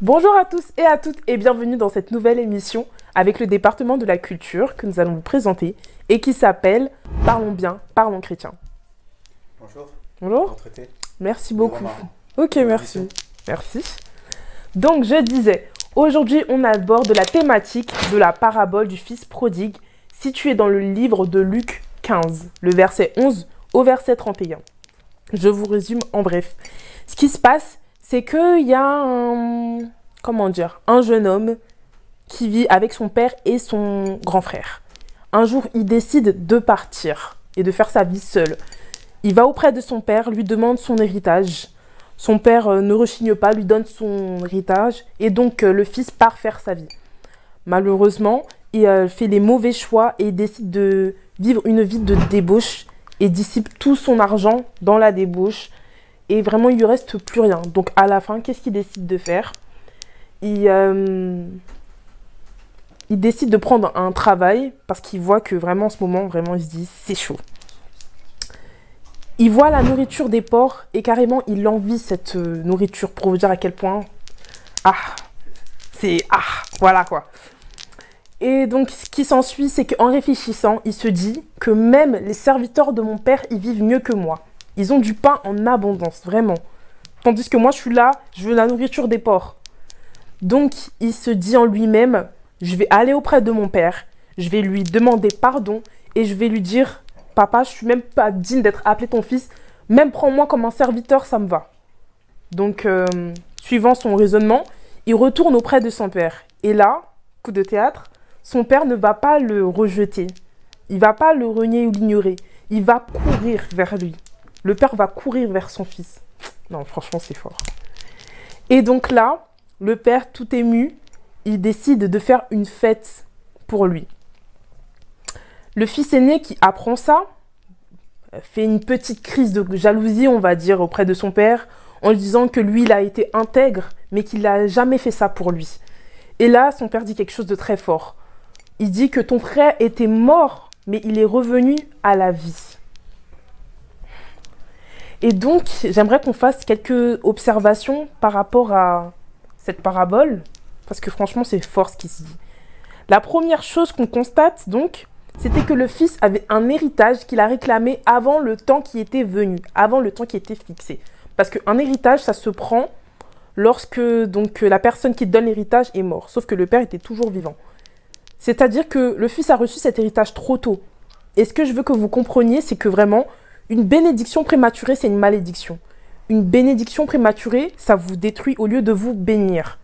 Bonjour à tous et à toutes et bienvenue dans cette nouvelle émission avec le département de la culture que nous allons vous présenter et qui s'appelle Parlons bien, parlons chrétien. Bonjour. Bonjour. Retraité. Merci beaucoup. Romain. Ok, Bonne merci. émission. Merci. Donc je disais, aujourd'hui on aborde la thématique de la parabole du fils prodigue située dans le livre de Luc 15, le verset 11 au verset 31. Je vous résume en bref. Ce qui se passe, c'est qu'il y a un jeune homme qui vit avec son père et son grand frère. Un jour, il décide de partir et de faire sa vie seul. Il va auprès de son père, lui demande son héritage. Son père ne rechigne pas, lui donne son héritage et donc le fils part faire sa vie. Malheureusement, il fait les mauvais choix et il décide de vivre une vie de débauche et dissipe tout son argent dans la débauche. Et vraiment, il lui reste plus rien. Donc, à la fin, qu'est-ce qu'il décide de faire? Il décide de prendre un travail parce qu'il voit que vraiment, en ce moment, vraiment, il se dit, c'est chaud. Il voit la nourriture des porcs et carrément, il envie cette nourriture pour vous dire à quel point, voilà quoi. Et donc, ce qui s'ensuit, c'est qu'en réfléchissant, il se dit que même les serviteurs de mon père, ils vivent mieux que moi. Ils ont du pain en abondance, vraiment. Tandis que moi, je suis là, je veux la nourriture des porcs. Donc, il se dit en lui-même, je vais aller auprès de mon père, je vais lui demander pardon et je vais lui dire, papa, je suis même pas digne d'être appelé ton fils, même prends-moi comme un serviteur, ça me va. Donc, suivant son raisonnement, il retourne auprès de son père. Et là, coup de théâtre, son père ne va pas le rejeter. Il va pas le renier ou l'ignorer. Il va courir vers lui. Le père va courir vers son fils. Non, franchement, c'est fort. Et donc là, le père, tout ému, il décide de faire une fête pour lui. Le fils aîné qui apprend ça, fait une petite crise de jalousie, on va dire, auprès de son père, en lui disant que lui, il a été intègre, mais qu'il n'a jamais fait ça pour lui. Et là, son père dit quelque chose de très fort. Il dit que ton frère était mort, mais il est revenu à la vie. Et donc, j'aimerais qu'on fasse quelques observations par rapport à cette parabole, parce que franchement, c'est fort ce qui se dit. La première chose qu'on constate, donc, c'était que le fils avait un héritage qu'il a réclamé avant le temps qui était venu, avant le temps qui était fixé. Parce qu'un héritage, ça se prend lorsque donc, la personne qui donne l'héritage est morte, sauf que le père était toujours vivant. C'est-à-dire que le fils a reçu cet héritage trop tôt. Et ce que je veux que vous compreniez, c'est que vraiment, une bénédiction prématurée, c'est une malédiction. Une bénédiction prématurée, ça vous détruit au lieu de vous bénir.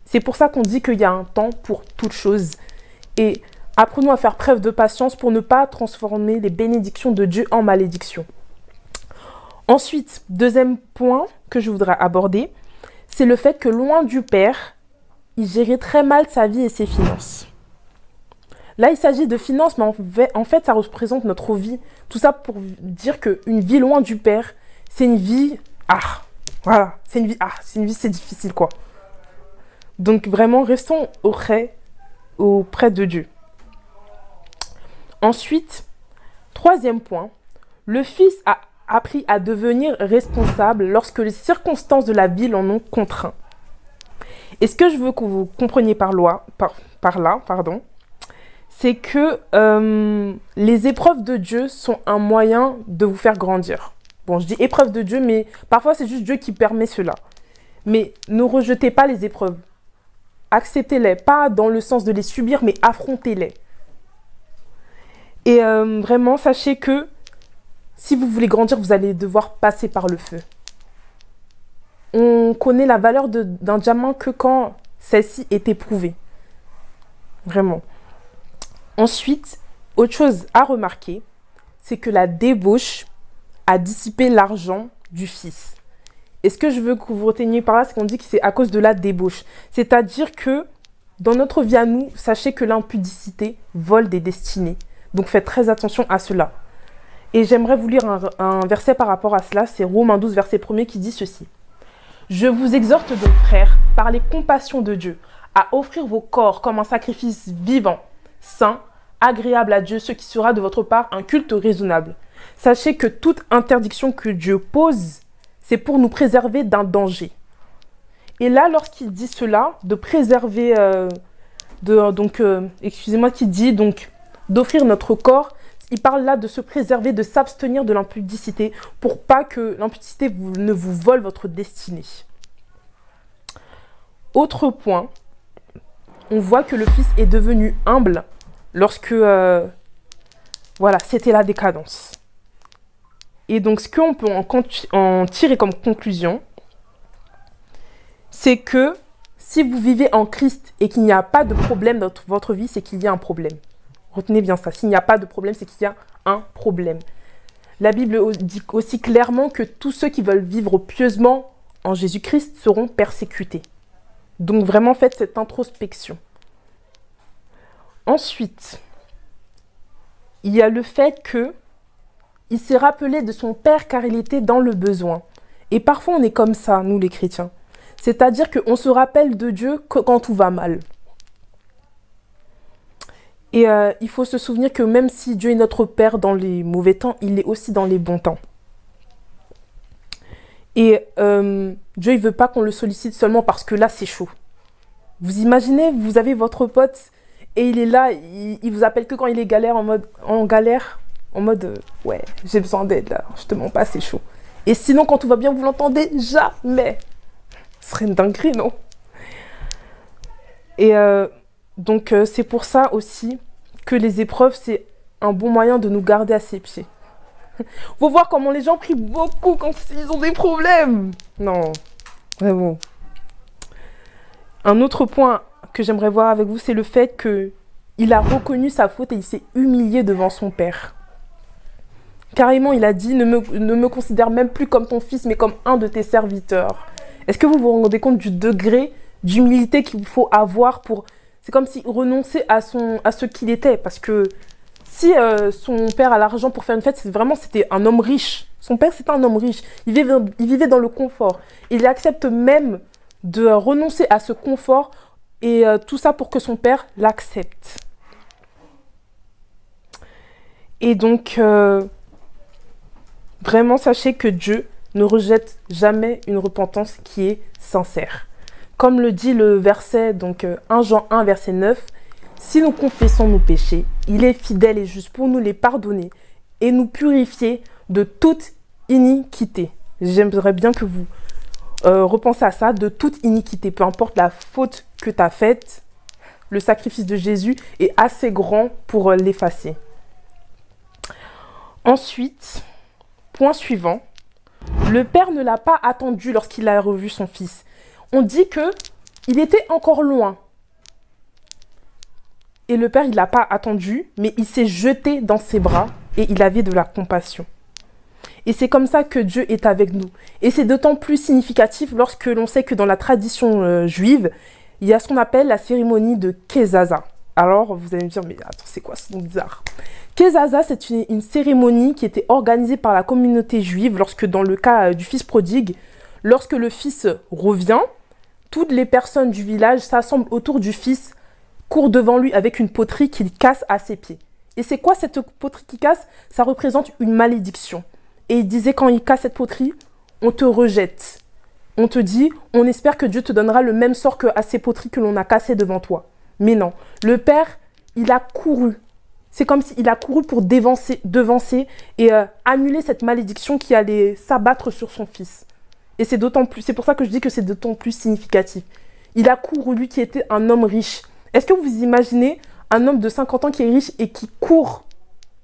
C'est pour ça qu'on dit qu'il y a un temps pour toute chose. Et apprenons à faire preuve de patience pour ne pas transformer les bénédictions de Dieu en malédiction. Ensuite, deuxième point que je voudrais aborder, c'est le fait que loin du Père, il gérait très mal sa vie et ses finances. Là, il s'agit de finances, mais en fait, ça représente notre vie. Tout ça pour dire qu'une vie loin du Père, c'est une vie... voilà. C'est une vie, c'est difficile, quoi. Donc, vraiment, restons auprès de Dieu. Ensuite, troisième point, le Fils a appris à devenir responsable lorsque les circonstances de la vie l'en ont contraint. Et ce que je veux que vous compreniez par là, c'est que les épreuves de Dieu sont un moyen de vous faire grandir. Bon, je dis épreuves de Dieu, mais parfois c'est juste Dieu qui permet cela. Mais ne rejetez pas les épreuves. Acceptez-les, pas dans le sens de les subir, mais affrontez-les. Et vraiment, sachez que si vous voulez grandir, vous allez devoir passer par le feu. On connaît la valeur d'un diamant que quand celle-ci est éprouvée. Vraiment. Ensuite, autre chose à remarquer, c'est que la débauche a dissipé l'argent du fils. Et ce que je veux que vous reteniez par là, c'est qu'on dit que c'est à cause de la débauche. C'est-à-dire que dans notre vie à nous, sachez que l'impudicité vole des destinées. Donc faites très attention à cela. Et j'aimerais vous lire un verset par rapport à cela, c'est Romains 12, verset 1er qui dit ceci. « Je vous exhorte donc, frères, par les compassions de Dieu, à offrir vos corps comme un sacrifice vivant, saint, agréable à Dieu, ce qui sera de votre part un culte raisonnable. Sachez que toute interdiction que Dieu pose, c'est pour nous préserver d'un danger. Et là, lorsqu'il dit cela, de préserver, excusez-moi, qui dit donc d'offrir notre corps, il parle là de se préserver, de s'abstenir de l'impudicité pour pas que l'impudicité ne vous vole votre destinée. Autre point, on voit que le Fils est devenu humble lorsque, voilà, c'était la décadence. Et donc, ce qu'on peut en tirer comme conclusion, c'est que si vous vivez en Christ et qu'il n'y a pas de problème dans votre vie, c'est qu'il y a un problème. Retenez bien ça. S'il n'y a pas de problème, c'est qu'il y a un problème. La Bible dit aussi clairement que tous ceux qui veulent vivre pieusement en Jésus-Christ seront persécutés. Donc vraiment, faites cette introspection. Ensuite, il y a le fait que il s'est rappelé de son Père car il était dans le besoin. Et parfois, on est comme ça, nous les chrétiens. C'est-à-dire qu'on se rappelle de Dieu que quand tout va mal. Et il faut se souvenir que même si Dieu est notre Père dans les mauvais temps, il est aussi dans les bons temps. Et Dieu, il ne veut pas qu'on le sollicite seulement parce que là, c'est chaud. Vous imaginez, vous avez votre pote et il est là, il vous appelle que quand il est en mode ouais, j'ai besoin d'aide là, je te mens pas, c'est chaud. Et sinon, quand tout va bien, vous l'entendez jamais. Ce serait une dinguerie, non? Et donc, c'est pour ça aussi que les épreuves, c'est un bon moyen de nous garder à ses pieds. Faut voir comment les gens prient beaucoup quand ils ont des problèmes. Non, vraiment. Un autre point que j'aimerais voir avec vous, c'est le fait qu'il a reconnu sa faute et il s'est humilié devant son Père. Carrément, il a dit, ne me considère même plus comme ton fils, mais comme un de tes serviteurs. Est-ce que vous vous rendez compte du degré d'humilité qu'il faut avoir pour... C'est comme s'il renonçait à ce qu'il était. Parce que si son père a l'argent pour faire une fête, c'était un homme riche. Son père, c'était un homme riche. Il vivait dans le confort. Il accepte même de renoncer à ce confort et tout ça pour que son père l'accepte. Et donc, vraiment, sachez que Dieu ne rejette jamais une repentance qui est sincère. Comme le dit le verset, donc 1 Jean 1, verset 9, « Si nous confessons nos péchés, il est fidèle et juste pour nous les pardonner et nous purifier de toute iniquité. » J'aimerais bien que vous repensez à ça, de toute iniquité. Peu importe la faute que tu as faite, le sacrifice de Jésus est assez grand pour l'effacer. Ensuite, point suivant. Le père ne l'a pas attendu lorsqu'il a revu son fils. On dit qu'il était encore loin. Et le père, il ne l'a pas attendu, mais il s'est jeté dans ses bras et il avait de la compassion. Et c'est comme ça que Dieu est avec nous. Et c'est d'autant plus significatif lorsque l'on sait que dans la tradition juive, il y a ce qu'on appelle la cérémonie de Kezaza. Alors, vous allez me dire, mais attends, c'est quoi ce nom bizarre? Kezaza, c'est une cérémonie qui était organisée par la communauté juive lorsque, dans le cas du fils prodigue, lorsque le fils revient, toutes les personnes du village s'assemblent autour du fils, courent devant lui avec une poterie qu'il casse à ses pieds. Et c'est quoi cette poterie qu'il casse? Ça représente une malédiction. Et il disait, quand il casse cette poterie, on te rejette. On te dit, on espère que Dieu te donnera le même sort qu'à ces poteries que l'on a cassées devant toi. Mais non, le père, il a couru. C'est comme s'il a couru pour devancer et annuler cette malédiction qui allait s'abattre sur son fils. Et c'est pour ça que je dis que c'est d'autant plus significatif. Il a couru, lui qui était un homme riche. Est-ce que vous imaginez un homme de 50 ans qui est riche et qui court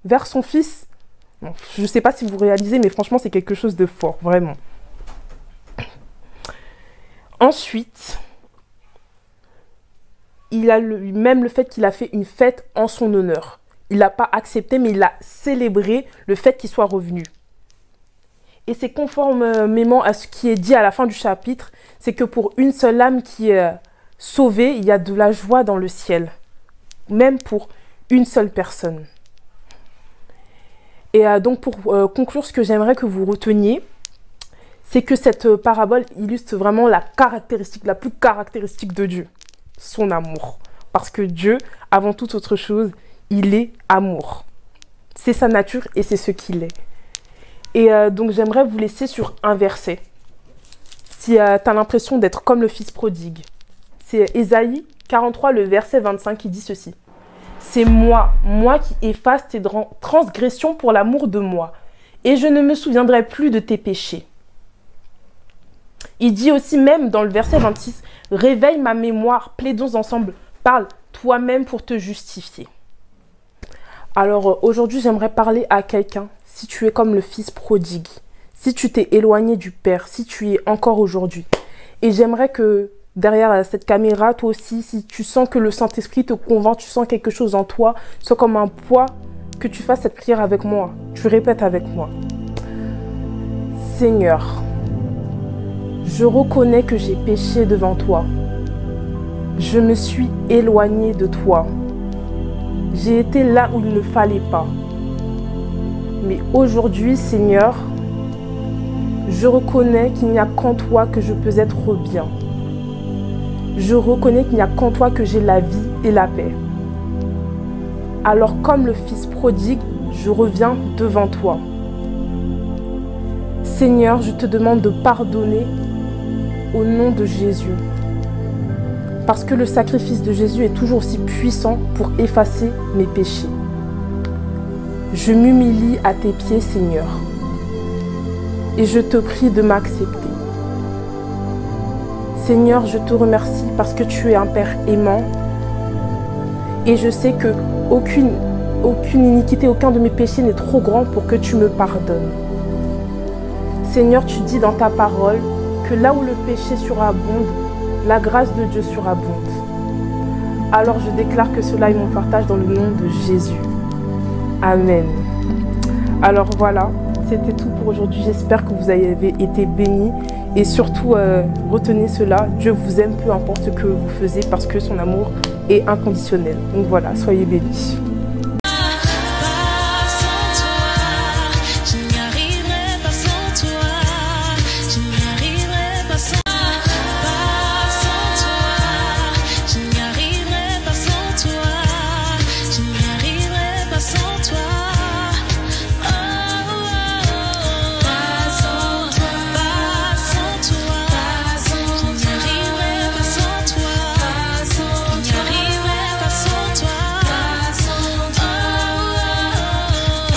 vers son fils? Bon, je ne sais pas si vous réalisez, mais franchement, c'est quelque chose de fort, vraiment. Ensuite, il a même le fait qu'il a fait une fête en son honneur. Il n'a pas accepté, mais il a célébré le fait qu'il soit revenu. Et c'est conformément à ce qui est dit à la fin du chapitre, c'est que pour une seule âme qui est sauvée, il y a de la joie dans le ciel. Même pour une seule personne. Et donc pour conclure, ce que j'aimerais que vous reteniez, c'est que cette parabole illustre vraiment la plus caractéristique de Dieu, son amour. Parce que Dieu, avant toute autre chose, il est amour. C'est sa nature et c'est ce qu'il est. Et donc j'aimerais vous laisser sur un verset. si tu as l'impression d'être comme le fils prodigue. C'est Ésaïe 43, le verset 25 qui dit ceci. C'est moi qui efface tes transgressions pour l'amour de moi, et je ne me souviendrai plus de tes péchés. Il dit aussi même dans le verset 26, réveille ma mémoire, plaidons ensemble, parle toi-même pour te justifier. Alors aujourd'hui, j'aimerais parler à quelqu'un, si tu es comme le fils prodigue, si tu t'es éloigné du Père, si tu y es encore aujourd'hui. Et j'aimerais que derrière cette caméra, toi aussi, si tu sens que le Saint-Esprit te convainc, tu sens quelque chose en toi, soit comme un poids, que tu fasses cette prière avec moi. Tu répètes avec moi. Seigneur, je reconnais que j'ai péché devant toi. Je me suis éloigné de toi. J'ai été là où il ne fallait pas. Mais aujourd'hui, Seigneur, je reconnais qu'il n'y a qu'en toi que je peux être bien. Je reconnais qu'il n'y a qu'en toi que j'ai la vie et la paix. Alors comme le fils prodigue, je reviens devant toi. Seigneur, je te demande de pardonner au nom de Jésus. Parce que le sacrifice de Jésus est toujours aussi puissant pour effacer mes péchés. Je m'humilie à tes pieds, Seigneur. Et je te prie de m'accepter. Seigneur, je te remercie parce que tu es un Père aimant. Et je sais que aucune iniquité, aucun de mes péchés n'est trop grand pour que tu me pardonnes. Seigneur, tu dis dans ta parole que là où le péché surabonde, la grâce de Dieu surabonde. Alors je déclare que cela est mon partage dans le nom de Jésus. Amen. Alors voilà, c'était tout pour aujourd'hui. J'espère que vous avez été bénis. Et surtout, retenez cela, Dieu vous aime peu importe ce que vous faisiez parce que son amour est inconditionnel. Donc voilà, soyez bénis.